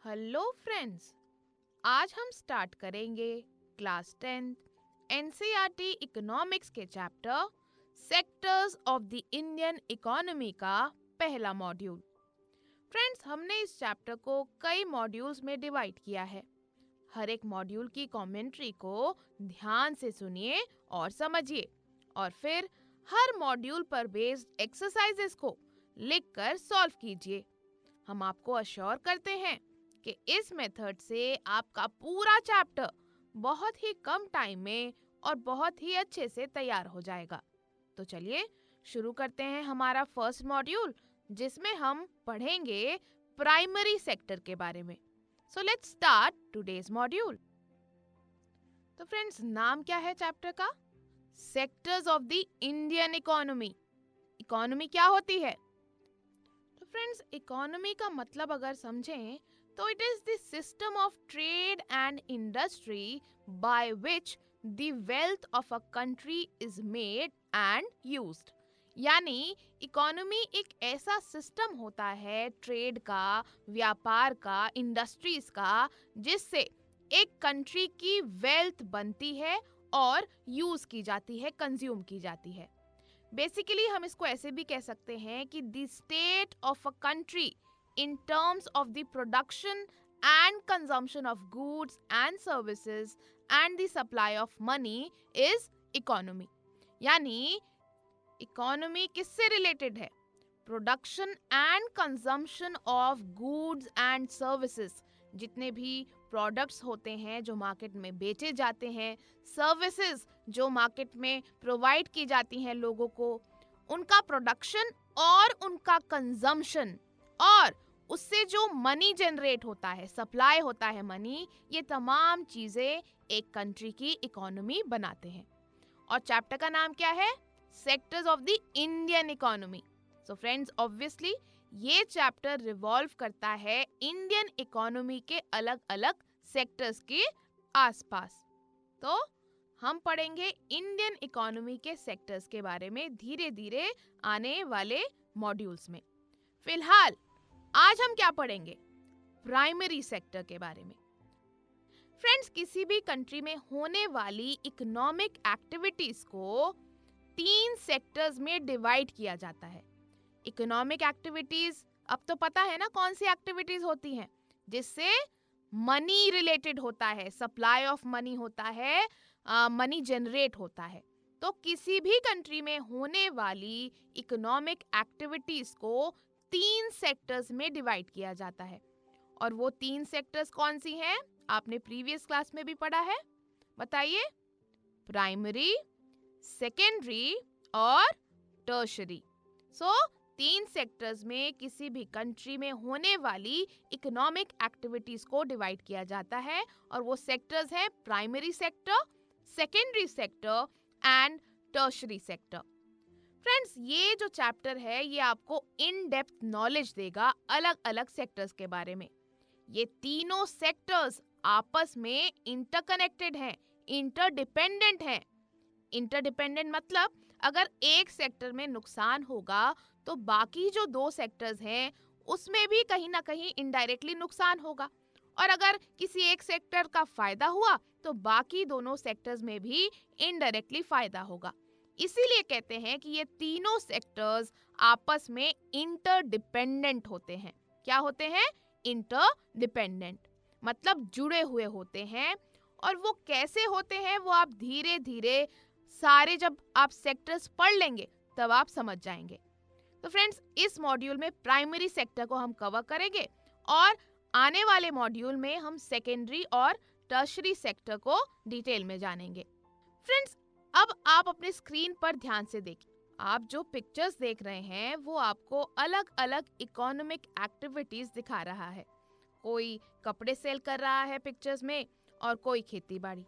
Hello friends, आज हम start करेंगे क्लास 10th एनसीईआरटी इकोनॉमिक्स के chapter sectors of the Indian economy का पहला मॉड्यूल। फ्रेंड्स, हमने इस चैप्टर को कई मॉड्यूल्स में डिवाइड किया है। हर एक मॉड्यूल की कमेंट्री को ध्यान से सुनिए और समझिए, और फिर हर मॉड्यूल पर बेस्ड एक्सरसाइजेस को लिखकर सॉल्व कीजिए। हम आपको अश्योर करते हैं कि इस मेथड से आपका पूरा चैप्टर बहुत ही कम टाइम में और बहुत ही अच्छे से तैयार हो जाएगा। तो चलिए शुरू करते हैं हमारा फर्स्ट मॉड्यूल, जिसमें हम पढ़ेंगे प्राइमरी सेक्टर के बारे में। So let's start today's module. तो फ्रेंड्स, नाम क्या है चैप्टर का? Sectors of the Indian economy. Economy क्या होती है? तो फ्रेंड्स, इकोनॉमी का मतलब अगर समझें तो it is the system of trade and industry by which the wealth of a country is made and used. यानी इकोनॉमी एक ऐसा सिस्टम होता है ट्रेड का, व्यापार का, इंडस्ट्रीज का, जिससे एक कंट्री की वेल्थ बनती है और यूज की जाती है, कंज्यूम की जाती है। बेसिकली हम इसको ऐसे भी कह सकते हैं कि the state of a country in terms of the production and consumption of goods and services and the supply of money is economy। यानी इकोनॉमी किससे रिलेटेड है? Production and consumption of goods and services. जितने भी products होते हैं जो market में बेचे जाते हैं, सर्विसेज जो मार्केट में प्रोवाइड की जाती हैं लोगों को, उनका प्रोडक्शन और उनका कंजम्पशन, और उससे जो मनी जनरेट होता है, सप्लाई होता है मनी, ये तमाम चीजें एक कंट्री की इकोनॉमी बनाते हैं। और चैप्टर का नाम क्या है? Sectors of the Indian economy. So friends, obviously ये चैप्टर रिवॉल्व करता है इंडियन इकोनॉमी के अलग अलग सेक्टर्स के आसपास। तो हम पढ़ेंगे इंडियन इकोनॉमी के सेक्टर्स के बारे में धीरे धीरे आने वाले मॉड्यूल्स में। फिलहाल आज हम क्या पढ़ेंगे? प्राइमरी सेक्टर के बारे में। फ्रेंड्स, किसी भी कंट्री में होने वाली इकोनॉमिक एक्टिविटीज को 3 सेक्टर्स में डिवाइड किया जाता है। इकोनॉमिक एक्टिविटीज, अब तो पता है ना कौन सी एक्टिविटीज होती हैं, जिससे मनी रिलेटेड होता है, सप्लाई ऑफ मनी होता है, मनी जनरेट होता है। तो किसी भी कंट्री में होने वाली इकोनॉमिक एक्टिविटीज को 3 सेक्टर्स में डिवाइड किया जाता है। और वो 3 सेक्टर्स कौन सी हैं? आपने प्रीवियस क्लास में भी पढ़ा है, बताइए। प्राइमरी, सेकेंडरी और टर्शरी। सो 3 सेक्टर्स में किसी भी कंट्री में होने वाली इकोनॉमिक एक्टिविटीज को डिवाइड किया जाता है, और वो सेक्टर्स हैं primary sector, secondary sector and tertiary sector. Friends, ये जो चैप्टर है ये आपको इन डेप्थ नॉलेज देगा अलग अलग सेक्टर्स के बारे में। ये तीनों सेक्टर्स आपस में इंटरकनेक्टेड हैं, इंटरडिपेंडेंट हैं। इंटरडिपेंडेंट मतलब अगर एक सेक्टर में नुकसान होगा तो बाकी जो 2 सेक्टर्स हैं उसमें भी कहीं ना कहीं इनडायरेक्टली नुकसान होगा, और अगर किसी एक सेक्टर का फायदा हुआ तो बाकी दोनों सेक्टर्स में भी इनडायरेक्टली फायदा होगा। इसीलिए कहते हैं कि ये तीनों सेक्टर्स आपस में इंटरडिपेंडेंट होते हैं। क्या होते हैं? इंटरडिपेंडेंट, मतलब जुड़े हुए होते हैं। और वो कैसे होते हैं वो आप धीरे धीरे सारे जब आप सेक्टर्स पढ़ लेंगे तब आप समझ जाएंगे। तो फ्रेंड्स, इस मॉड्यूल में प्राइमरी सेक्टर को हम कवर करेंगे, और आने वाले मॉड्यूल में हम सेकेंडरी और टर्शरी सेक्टर को डिटेल में जानेंगे। फ्रेंड्स, अब आप अपने स्क्रीन पर ध्यान से देखिए। आप जो पिक्चर्स देख रहे हैं वो आपको अलग अलग इकोनॉमिक एक्टिविटीज दिखा रहा है। कोई कपड़े सेल कर रहा है पिक्चर्स में, और कोई खेती बाड़ी।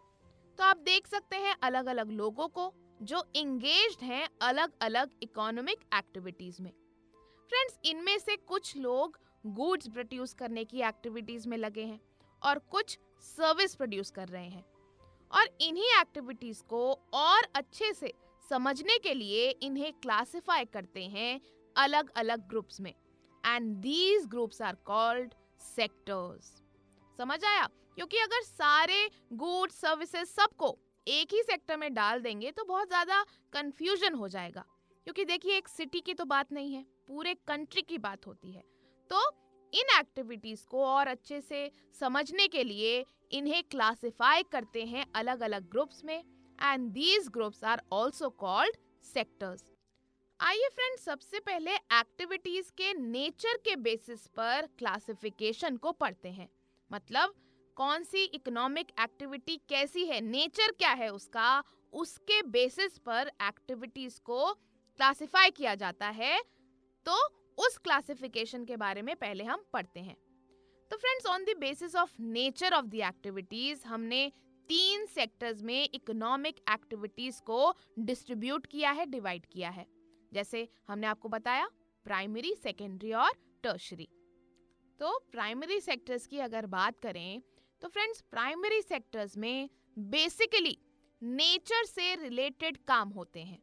तो आप देख सकते हैं अलग अलग लोगों को जो इंगेज्ड हैं अलग अलग इकोनॉमिक एक्टिविटीज में। फ्रेंड्स, इनमें से कुछ लोग गुड्स प्रोड्यूस करने की एक्टिविटीज में लगे हैं और कुछ सर्विस प्रोड्यूस कर रहे हैं। और इन्हीं एक्टिविटीज को और अच्छे से समझने के लिए इन्हें क्लासिफाई करते हैं अलग अलग ग्रुप्स में, and these groups are called sectors. समझ आया? क्योंकि अगर सारे गुड्स सर्विसेज सबको एक ही सेक्टर में डाल देंगे तो बहुत ज़्यादा कंफ्यूजन हो जाएगा। क्योंकि देखिए, एक सिटी की तो बात नहीं है, पूरे कंट्री की बात होती है। तो इन एक्टिविटीज़ को और अच्छे से समझने के लिए इन्हें क्लासिफाई करते हैं अलग अलग ग्रुप्स में, and these groups are also called sectors. आइए फ्रेंड्स, सबसे पहले एक्टिविटीज के नेचर के बेसिस पर क्लासिफिकेशन को पढ़ते हैं। मतलब कौन सी इकोनॉमिक एक्टिविटी कैसी है, नेचर क्या है उसका, उसके बेसिस पर एक्टिविटीज को क्लासिफाई किया जाता है। तो उस क्लासिफिकेशन के बारे में पहले हम पढ़ते हैं। तो friends, on the basis of nature of the activities हमने 3 सेक्टर्स में इकोनॉमिक एक्टिविटीज को डिस्ट्रीब्यूट किया है, डिवाइड किया है। जैसे हमने आपको बताया, प्राइमरी, सेकेंडरी और टर्शरी। तो प्राइमरी सेक्टर्स की अगर बात करें तो फ्रेंड्स, प्राइमरी सेक्टर्स में बेसिकली नेचर से रिलेटेड काम होते हैं।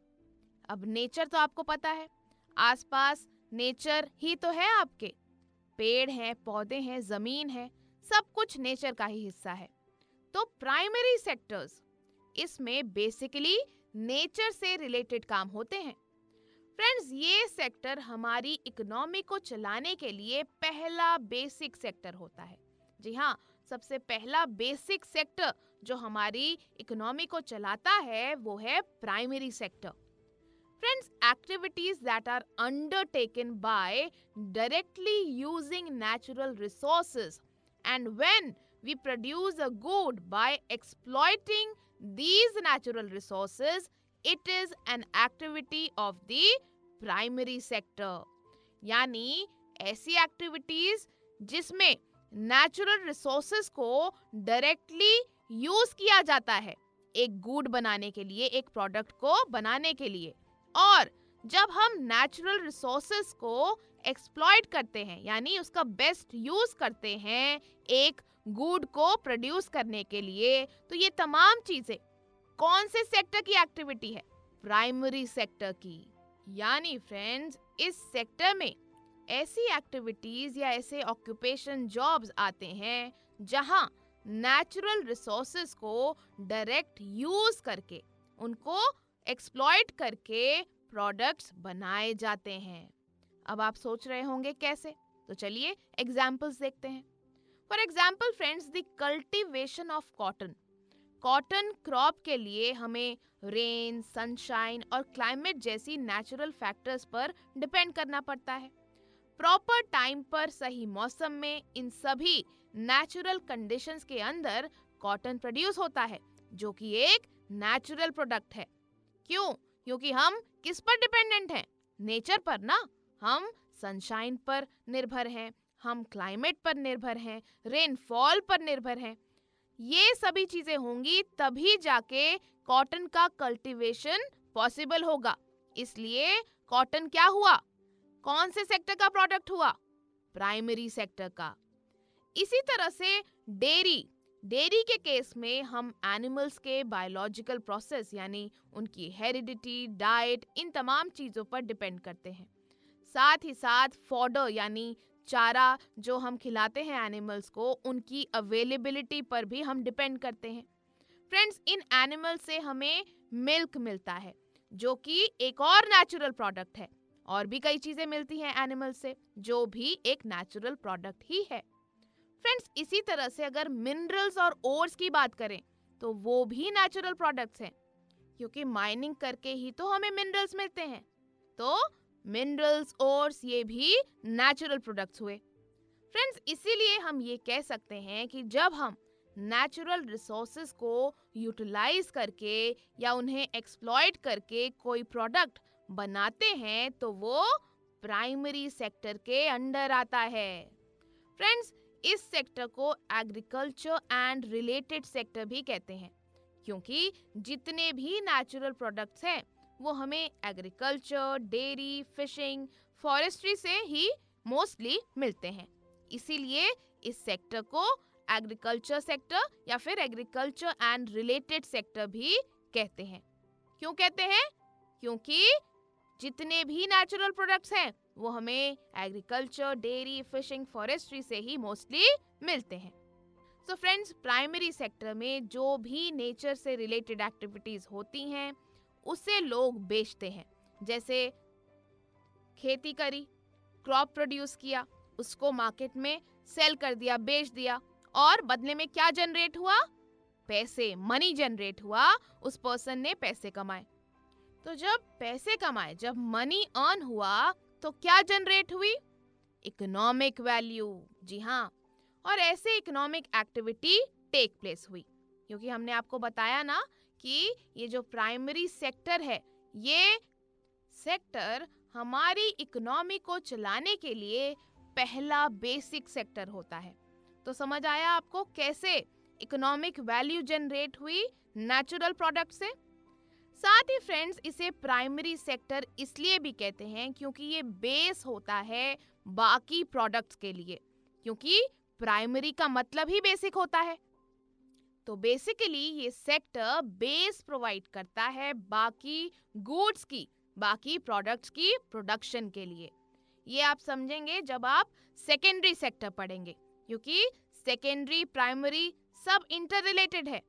अब नेचर तो आपको पता है, आसपास नेचर ही तो है आपके, पेड़ हैं, पौधे हैं, जमीन है, सब कुछ नेचर का ही हिस्सा है। तो प्राइमरी सेक्टर्स, इसमें बेसिकली नेचर से रिलेटेड काम होते हैं। फ्रेंड्स, ये सेक्टर हमारी इकोनॉमी को चलाने के लिए पहला बेसिक सेक्टर होता है। जी हाँ, सबसे पहला बेसिक सेक्टर जो हमारी इकोनॉमी को चलाता है वो है primary sector. Friends, activities that are undertaken by directly using natural resources, and when we produce a good by exploiting these natural resources, it is an activity of the primary sector. यानी ऐसी activities जिसमें natural resources को directly use किया जाता है एक good बनाने के लिए, एक प्रोडक्ट को बनाने के लिए। और जब हम नेचुरल रिसोर्सेज को एक्सप्लॉइट करते हैं, यानी उसका बेस्ट यूज करते हैं एक गुड को प्रोड्यूस करने के लिए, तो ये तमाम चीजें कौन से सेक्टर की एक्टिविटी है? प्राइमरी सेक्टर की। यानी फ्रेंड्स, इस सेक्टर में ऐसी एक्टिविटीज या ऐसे ऑक्यूपेशन जॉब्स आते हैं जहां नेचुरल रिसोर्सेज को डायरेक्ट यूज करके, उनको एक्सप्लॉइट करके प्रोडक्ट्स बनाए जाते हैं। अब आप सोच रहे होंगे कैसे, तो चलिए एग्जाम्पल्स देखते हैं। For example friends, the cultivation of cotton. Cotton crop के लिए हमें रेन, सनशाइन और क्लाइमेट जैसी नेचुरल फैक्टर्स पर डिपेंड करना पड़ता है। प्रॉपर टाइम पर, सही मौसम में, इन सभी नेचुरल कंडीशंस के अंदर कॉटन प्रोड्यूस होता है, जो कि एक नेचुरल प्रोडक्ट है। क्यों? क्योंकि हम किस पर डिपेंडेंट हैं? नेचर पर ना। हम सनशाइन पर निर्भर हैं, हम क्लाइमेट पर निर्भर हैं, रेनफॉल पर निर्भर हैं। ये सभी चीजें होंगी तभी जाके कॉटन का कल्टीवेशन पॉसिबल होगा। इसलिए कॉटन क्या हुआ? कौन से सेक्टर का प्रोडक्ट हुआ? प्राइमरी सेक्टर का। इसी तरह से डेयरी के केस में हम एनिमल्स के बायोलॉजिकल प्रोसेस, यानी उनकी हेरिडिटी, डाइट, इन तमाम चीज़ों पर डिपेंड करते हैं। साथ ही साथ फॉडर यानी चारा जो हम खिलाते हैं एनिमल्स को, उनकी अवेलेबिलिटी पर भी हम डिपेंड करते हैं। फ्रेंड्स, इन एनिमल से हमें मिल्क मिलता है जो कि एक और नेचुरल प्रोडक्ट है, और भी कई चीज़ें मिलती हैं एनिमल से जो भी एक नेचुरल प्रोडक्ट ही है। फ्रेंड्स, इसी तरह से अगर मिनरल्स और ओर्स की बात करें तो वो भी नेचुरल प्रोडक्ट्स हैं, क्योंकि माइनिंग करके ही तो हमें मिनरल्स मिलते हैं। तो मिनरल्स, ओर्स, ये भी नेचुरल प्रोडक्ट्स हुए। फ्रेंड्स, इसीलिए हम ये कह सकते हैं कि जब हम नेचुरल रिसोर्सेज को यूटिलाइज करके या उन्हें एक्सप्लॉइट करके कोई प्रोडक्ट बनाते हैं तो वो प्राइमरी सेक्टर के अंडर आता है। फ्रेंड्स, इस सेक्टर को एग्रीकल्चर एंड रिलेटेड सेक्टर भी कहते हैं, क्योंकि जितने भी नेचुरल प्रोडक्ट्स हैं वो हमें एग्रीकल्चर, डेयरी, फिशिंग, फॉरेस्ट्री से ही मोस्टली मिलते हैं। इसीलिए इस सेक्टर को एग्रीकल्चर सेक्टर या फिर एग्रीकल्चर एंड रिलेटेड सेक्टर भी कहते हैं। क्यों कहते हैं? क्योंकि जितने भी नेचुरल प्रोडक्ट्स हैं वो हमें एग्रीकल्चर, डेयरी, फिशिंग, फॉरेस्ट्री से ही मोस्टली मिलते हैं। सो फ्रेंड्स, प्राइमरी सेक्टर में जो भी नेचर से रिलेटेड एक्टिविटीज होती हैं उसे लोग बेचते हैं। जैसे खेती करी, क्रॉप प्रोड्यूस किया, उसको मार्केट में सेल कर दिया, बेच दिया, और बदले में क्या जनरेट हुआ? पैसे, मनी जनरेट हुआ, उस पर्सन ने पैसे कमाए। तो जब पैसे कमाए, जब मनी अर्न हुआ, तो क्या जनरेट हुई? Economic value. जी हाँ, और ऐसे इकोनॉमिक एक्टिविटी टेक प्लेस हुई, क्योंकि हमने आपको बताया ना कि ये जो प्राइमरी सेक्टर है, ये सेक्टर हमारी इकोनॉमी को चलाने के लिए पहला बेसिक सेक्टर होता है। तो समझ आया आपको कैसे इकोनॉमिक वैल्यू जनरेट हुई नेचुरल प्रोडक्ट से? साथ ही फ्रेंड्स, इसे प्राइमरी सेक्टर इसलिए भी कहते हैं क्योंकि ये बेस होता है बाकी प्रोडक्ट्स के लिए, क्योंकि प्राइमरी का मतलब ही बेसिक होता है। तो बेसिकली ये सेक्टर बेस प्रोवाइड करता है बाकी गुड्स की, बाकी प्रोडक्ट्स की प्रोडक्शन के लिए। ये आप समझेंगे जब आप सेकेंडरी सेक्टर पढ़ेंगे, क्योंकि सेकेंडरी प्राइमरी सब इंटर रिलेटेड है।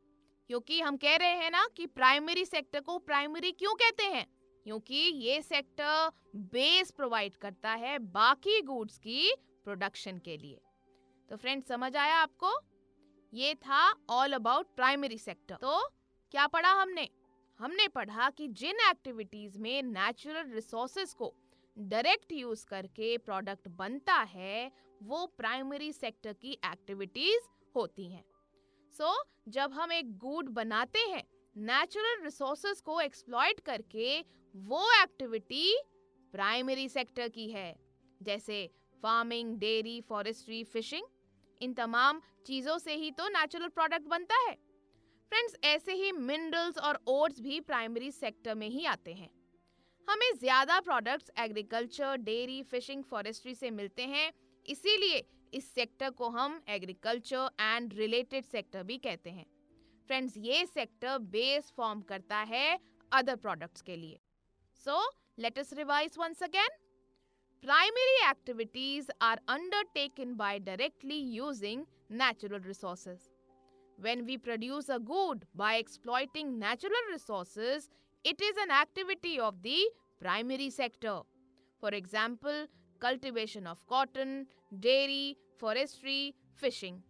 क्योंकि हम कह रहे हैं ना कि प्राइमरी सेक्टर को प्राइमरी क्यों कहते हैं, क्योंकि ये सेक्टर बेस प्रोवाइड करता है बाकी गुड्स की प्रोडक्शन के लिए। तो फ्रेंड्स, समझ आया आपको? ये था ऑल अबाउट प्राइमरी सेक्टर। तो क्या पढ़ा हमने? हमने पढ़ा कि जिन एक्टिविटीज में नेचुरल रिसोर्सेज को डायरेक्ट यूज करके प्रोडक्ट बनता है, वो प्राइमरी सेक्टर की एक्टिविटीज होती हैं। सो जब हम एक गुड बनाते हैं नेचुरल रिसोर्सेज को एक्सप्लॉइट करके, वो एक्टिविटी प्राइमरी सेक्टर की है। जैसे फार्मिंग, डेयरी, फॉरेस्ट्री, फिशिंग, इन तमाम चीजों से ही तो नेचुरल प्रोडक्ट बनता है। फ्रेंड्स, ऐसे ही मिनरल्स और ओर्स भी प्राइमरी सेक्टर में ही आते हैं। हमें ज्यादा products agriculture, dairy, fishing, forestry से मिलते हैं, इसीलिए इस सेक्टर को हम एग्रीकल्चर एंड रिलेटेड सेक्टर भी कहते हैं। फ्रेंड्स, ये सेक्टर बेस फॉर्म करता है अदर प्रोडक्ट्स के लिए। So let us revise once again. Primary activities are undertaken by directly using natural resources. When we produce a good by exploiting natural resources, it is an activity of the primary sector. For example, cultivation of cotton, dairy, forestry, fishing.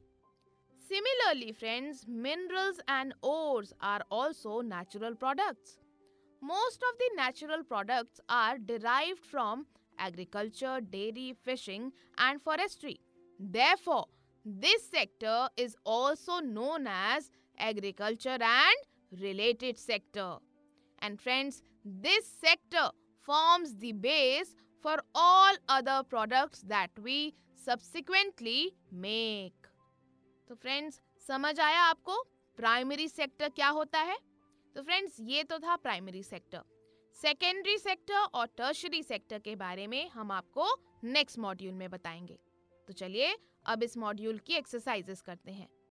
Similarly, friends, minerals and ores are also natural products. Most of the natural products are derived from agriculture, dairy, fishing, and forestry. Therefore, this sector is also known as agriculture and related sector. And friends, this sector forms the base for all other products that we subsequently make. तो friends, समझ आया आपको primary sector क्या होता है? तो friends, ये तो था प्राइमरी सेक्टर। सेकेंडरी सेक्टर और टर्शरी सेक्टर के बारे में हम आपको नेक्स्ट मॉड्यूल में बताएंगे। तो चलिए अब इस मॉड्यूल की एक्सरसाइजेस करते हैं।